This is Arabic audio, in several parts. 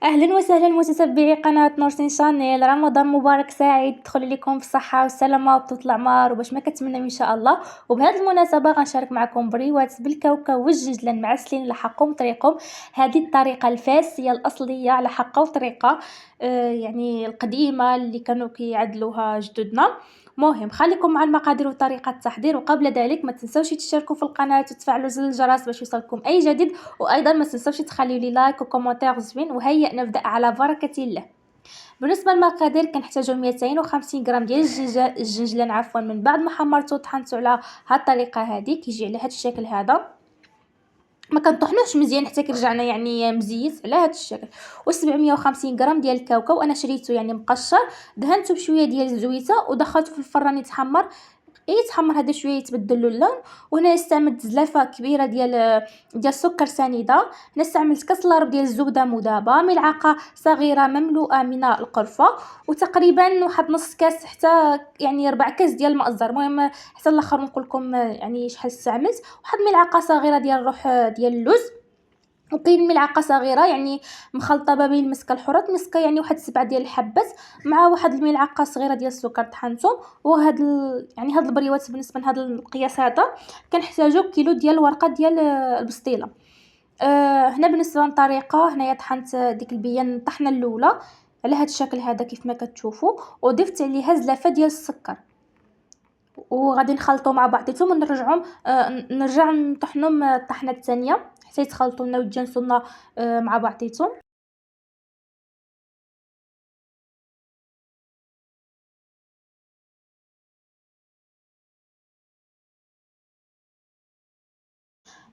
أهلا وسهلا متتبعي قناة نورسين شانيل. رمضان مبارك سعيد، تدخل لكم في الصحة والسلامة وبطولة العمر وباش ما كتمنى إن شاء الله. وبهذه المناسبة غنشارك معكم بريوات بالكاوكاو والجنجلان معسلين على حقهم وطريقهم. هذه الطريقة الفاسية الأصلية على حقها وطريقة يعني القديمة اللي كانوا كيعدلوها جدودنا. مهم خليكم مع المقادير وطريقة التحضير، وقبل ذلك ما تنسوش تشتركوا في القناة وتفعلوا زر الجرس باش يوصلكم أي جديد، وايضا ما تنسوش تخليوا لي لايك وكومنتير زوين. وهيا نبدا على بركه الله. بالنسبه للمقادير كنحتاجو 250 غرام ديال الجنجلان عفوا، من بعد ما حمرته وطحنته على هاد الطريقه هذه كيجي على هاد الشكل هذا. ما كنطحنوش مزيان حتى كيرجعنا يعني مزيت على هاد الشكل. و750 غرام ديال الكاوكاو انا شريته يعني مقشر، دهنته بشويه ديال الزويته ودخلته في الفران يتحمر. يتحمر هذا شويه يتبدل له اللون. وهنا استعملت زلافه كبيره ديال السكر سنيده. هنا استعملت كاس لارب ديال الزبده مذابه، ملعقه صغيره مملوءه من القرفه، وتقريبا واحد نص كاس حتى يعني ربع كاس ديال الماء الزهر. المهم حتى الاخر نقول لكم يعني شحال استعملت. واحد ملعقه صغيره ديال الروح ديال اللوز، وكاين ملعقه صغيره يعني مخلطه ما بين المسكه الحره مسكه يعني واحد 7 ديال الحبات، مع واحد الملعقه صغيره ديال السكر طحنتهم. يعني هاد البريوات بالنسبه لهاد القياس هذا كنحتاجو كيلو ديال الورقه ديال البسطيله. هنا بالنسبه للطريقه، هنايا طحنت ديك البيان الطحنه الاولى على هاد الشكل هذا كيف ما كتشوفوا، وضفت عليها زلافه ديال السكر، وغادي نخلطو مع بعضيتهم ونرجعهم نرجع نطحنهم الطحنه الثانيه حتى يتخلطوا لنا ويتجانسوا لنا مع بعضيتهم.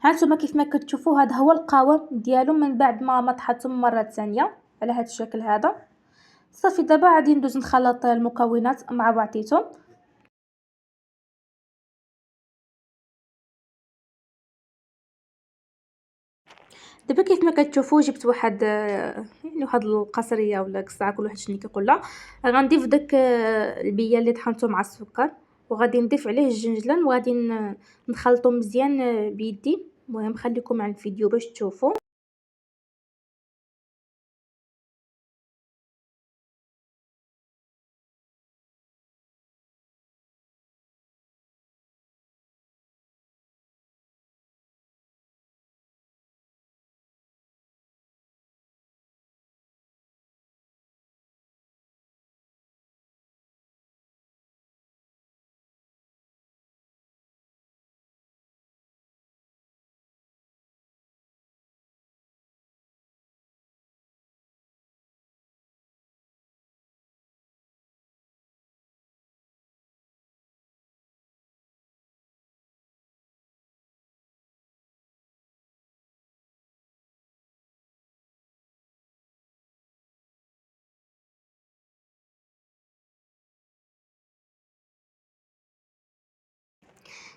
ها نتوما كيف ما كتشوفوا هذا هو القوام ديالو من بعد ما طحنتهم مره ثانيه على هذا الشكل هذا. صافي دابا غادي ندوز نخلط المكونات مع بعضيتهم. دابا كيف ما كتشوفوا جبت واحد يعني واحد القصريه ولا قصعه، كل واحد شنو كيقولها. غنضيف داك البيه اللي طحنته مع السكر، وغادي نضيف عليه الجنجلان، وغادي نخلطو مزيان بيدي. المهم خليكم مع الفيديو باش تشوفوا.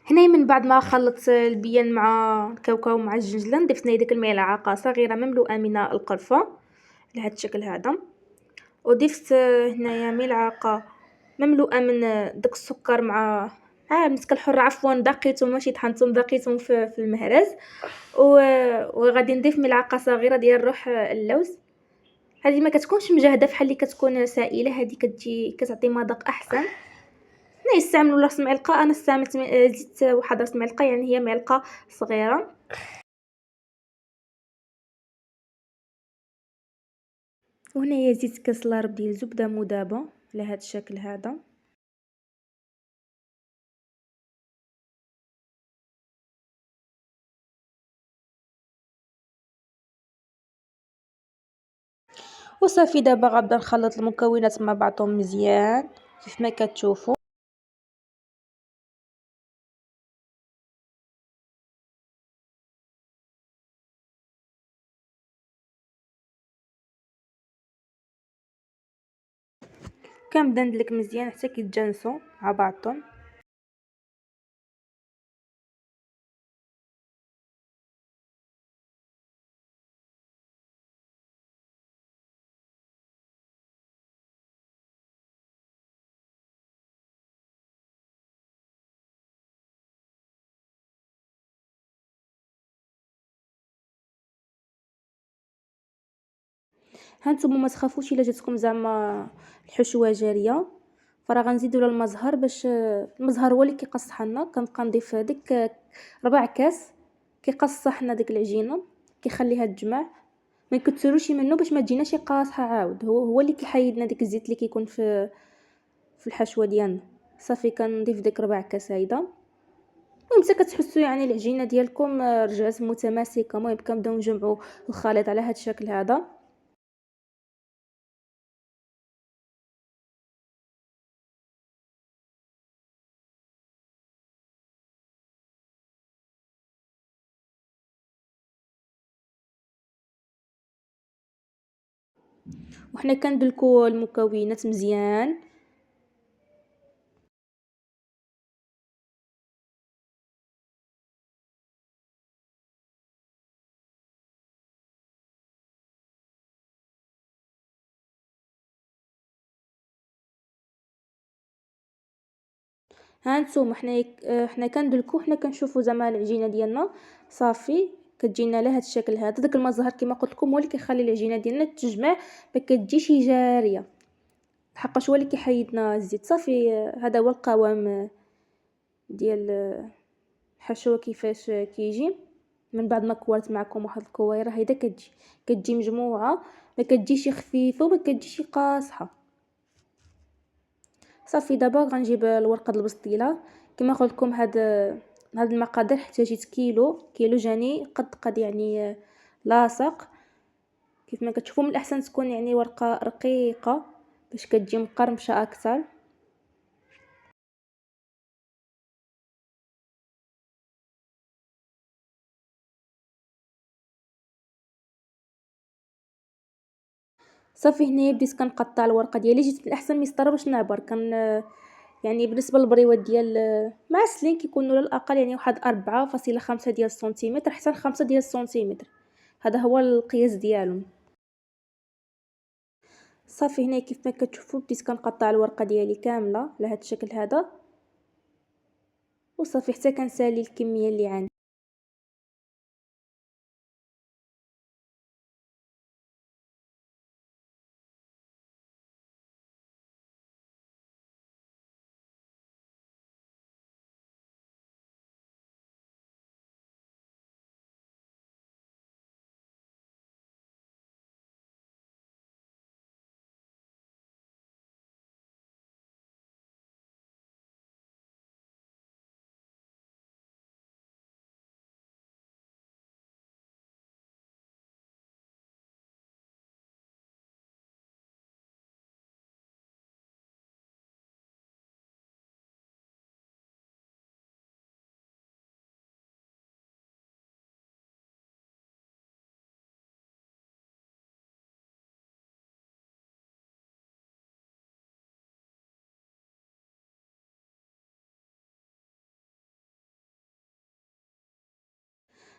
هنايا من بعد ما خلطت البيان مع الكاوكاو مع الجنجلان، ضفت هنا ديك الملعقه صغيره مملوءه من القرفه لهذا الشكل هذا. وضفت هنايا ملعقه مملوءه من داك السكر مع المسكه الحره عفوا، دقيتهم ماشي طحنتهم، دقيتهم في المهرز. وغادي نضيف ملعقه صغيره ديال روح اللوز. هذه ما كتكونش مجهده بحال اللي كتكون سائله، هذه كتجي كتعطي مذاق احسن. لا يستعملوا راس معلقه، انا استعملت زدت واحد راس معلقه يعني هي معلقه صغيره. وهنايا زدت كاس لارب ديال زبده مذابه على هذا الشكل هذا. وصافي دابا غنبدا نخلط المكونات مع بعضهم مزيان كيف ما كتشوفوا. كنبدا ندلك مزيان حتى كيتجانسوا مع بعضهم. هانتوما ما تخافوش الا جاتكم زعما الحشوه جاريه، فراه غنزيدو لها المزهر باش المزهر هو اللي كيقصح لنا. كنبقى نضيف هذيك ربع كاس، كيقصح لنا ديك العجينه، كيخليها تجمع. ما نكثروش منه باش ما تجيناش قاصحه عاود، هو اللي كيحيد لنا ديك الزيت اللي كيكون في الحشوه ديالنا. صافي كنضيف ديك ربع كاس هيدا. المهم حتى كتحسوا يعني العجينه ديالكم رجعت متماسكه. المهم كنبداو نجمعوا الخليط على هذا الشكل هذا. وحنا كندلكو المكونات مزيان. ها نتوما حنا كندلكو، حنا كنشوفوا زعما العجينه ديالنا صافي كتجينا لهاد الشكل هذا. داك المزهر كما قلت لكم هو اللي كيخلي العجينه ديالنا تجمع، ما كتجيش جاريه، حقاش هو اللي كيحيدنا الزيت. صافي هذا هو القوام ديال الحشوه كيفاش كيجي. من بعد ما كورت معكم واحد الكويره هيدا كتجي مجموعه، ما كتجيش خفيفه وما كتجيش قاصحه. صافي دابا غنجيب الورقه البسطيله. كما قلت لكم هاد المقادير احتاجيت كيلو جاني قد يعني لاصق. كيف ما كتشوفوا من الاحسن تكون يعني ورقه رقيقه باش كتجي مقرمشه اكثر. صافي هنايا بديت كنقطع الورقه ديالي. جيت من الاحسن مسطره باش نعبر يعني بالنسبه للبريوات ديال معسلين كيكونوا على الاقل يعني واحد 4.5 ديال السنتيمتر حتى 5 ديال السنتيمتر. هذا هو القياس ديالهم. صافي هنا كيف ما كتشوفوا بديت كنقطع الورقه ديالي كامله على هذا الشكل هذا، وصافي حتى كنسالي الكميه اللي عندي.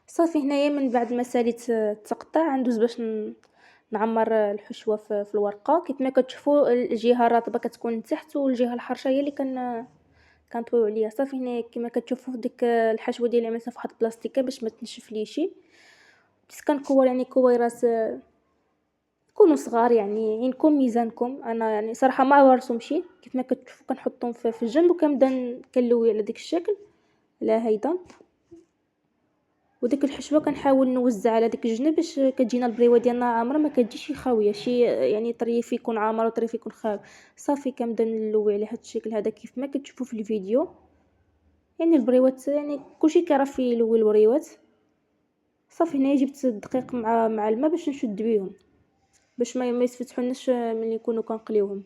صافي هنايا من بعد ما ساليت التقطاع ندوز باش نعمر الحشوه في الورقه. كيف ما كتشوفوا الجهه الرطبه كتكون تحت والجهه الحرشه هي اللي كنطويو عليها. صافي هنا كما كتشوفوا ديك الحشوه ديالي عملتها في واحد البلاستيكه باش ما تنشفليش. بس كنكور يعني كويرات كونوا صغار يعني عينكم ميزانكم. انا يعني صراحه ما عورتهمش. كيف ما كتشوفوا كنحطهم في الجنب وكنبدا كنلوي على ديك الشكل على هيدا. وديك الحشوه كنحاول نوزع على ديك الجنب باش كتجينا البريوه ديالنا عامره، ما كتجيش خاويه شي يعني طريف يكون عامر وطريف يكون خاوي. صافي كنبدا نلوي على هذا الشكل هذا كيف ما كتشوفوا في الفيديو. يعني البريوات يعني كلشي كيعرف يلوي البريوات. صافي هنا جبت الدقيق مع الماء باش نشد بيهم باش ما يتفتحوناش ملي نكونوا كنقليوهم.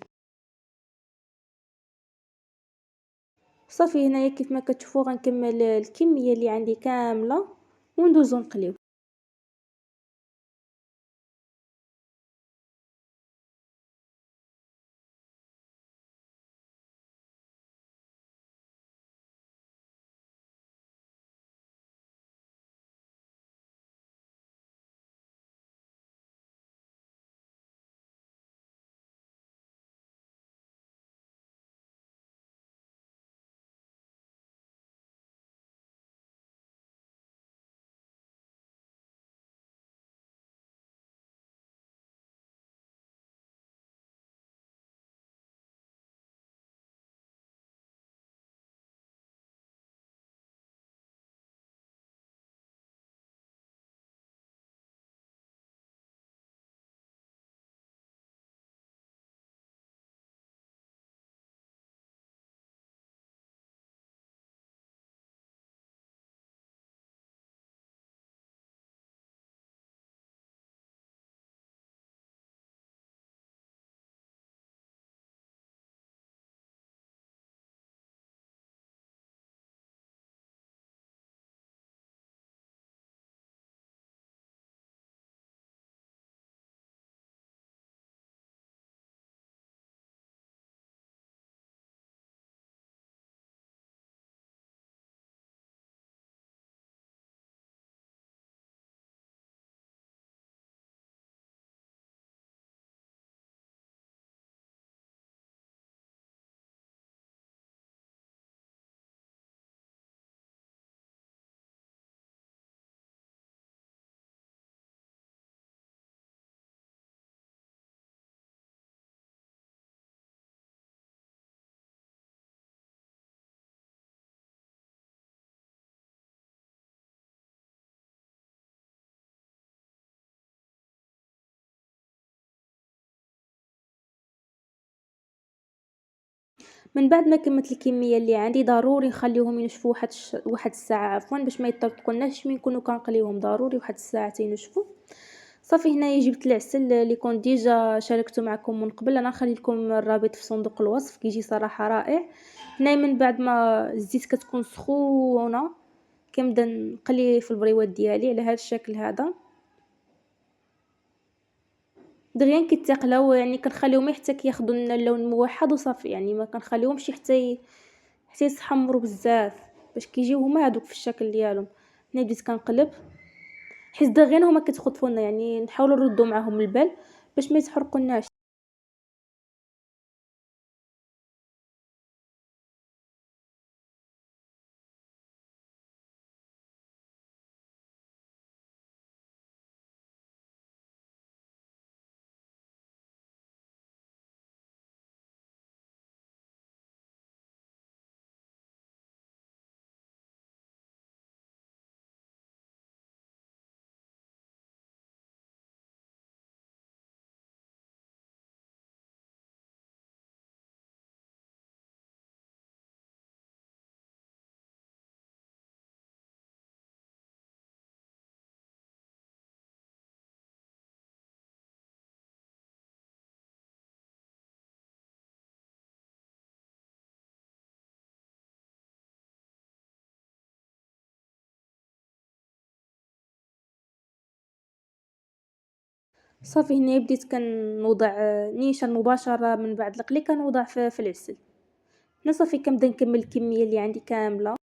صافي هنايا كيف ما كتشوفوا غنكمل الكميه اللي عندي كامله وندوزو نقليو. من بعد ما كملت الكميه اللي عندي ضروري نخليهم ينشفوا واحد الساعه عفوا باش ما يطرطقوناش مين نكونوا كنقليوهم، ضروري واحد الساعتين ينشفوا. صافي هنايا جبت العسل اللي كنت ديجا شاركته معكم من قبل، انا نخلي لكم الرابط في صندوق الوصف، كيجي صراحه رائع. هنايا من بعد ما الزيت كتكون سخونه كنبدا نقلي في البريوات ديالي على هذا الشكل هذا. دغيا كيتقلاو يعني كنخليهم حتى كياخذوا لنا اللون الموحد وصافي، يعني ما كنخليهمش حتى يتحمروا بزاف باش كيجيو هما هذوك في الشكل ديالهم. هنا بديت كنقلب حيت دغيا هما كيتخطفوا لنا، يعني نحاولوا نردوا معاهم البال باش ما يتحرقوناش. صافي هنا بديت كنوضع نيشان مباشره من بعد القلي كنوضع في العسل. هنا صافي كنبدا نكمل الكميه اللي عندي كامله.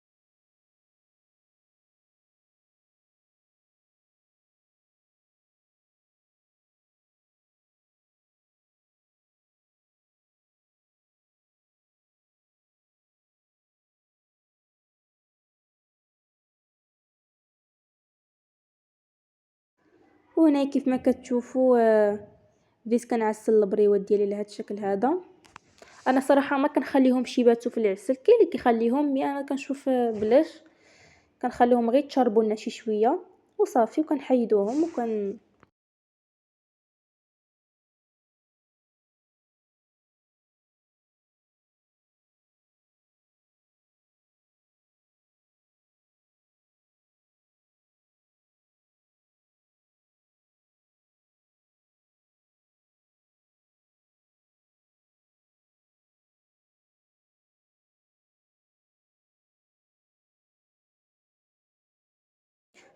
وهنا كيف ما كتشوفوا بديت كنعسل البريوات ديالي لهذا الشكل هذا. انا صراحه ما كنخليهمش يباتوا في العسل، كاين اللي كيخليهم، مي انا كنشوف بلاش، كنخليهم غير يتشربوا لنا شي شويه وصافي وكنحيدوهم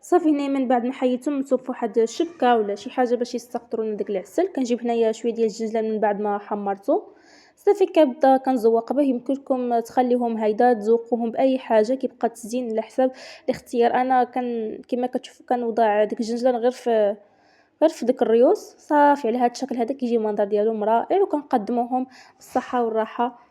صافي هنايا من بعد ما حيدتهم نصب فواحد الشبكه ولا شي حاجه باش يستقطروا لنا داك العسل. كنجيب هنايا شويه ديال الجنجلان من بعد ما حمرته، صافي كنبدا كنزوق به. يمكن لكم تخليهم هيدا تزوقوهم باي حاجه، كيبقى تزيين على حساب الاختيار. انا كما كتشوفوا كنوضع داك الجنجلان غير في داك الريوس. صافي على هذا الشكل هذا كيجي المنظر ديالهم رائع، وكنقدموهم بالصحه والراحه.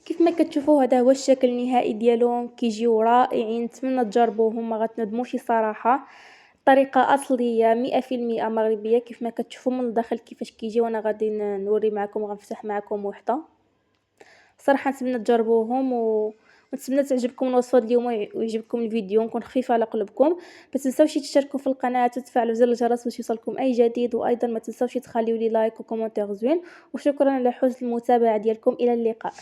كيف ما كتشوفوا هذا هو الشكل النهائي ديالهم، كيجيو رائعين. نتمنى تجربوهم ما غتندموش صراحه. طريقه اصليه 100% مغربيه. كيف ما كتشوفوا من الداخل كيفاش كيجي، وانا غادي نوري معكم، غنفتح معكم وحده. صراحه نتمنى تجربوهم ونتمنى تعجبكم الوصفه اليوم ويعجبكم الفيديو ونكون خفيفه على قلبكم. ما تنساوش تشتركوا في القناه وتفعلوا زر الجرس باش يوصلكم اي جديد، وايضا ما تنساوش تخليوا لي لايك وكومنتير زوين. وشكرا على حسن المتابعه ديالكم. الى اللقاء.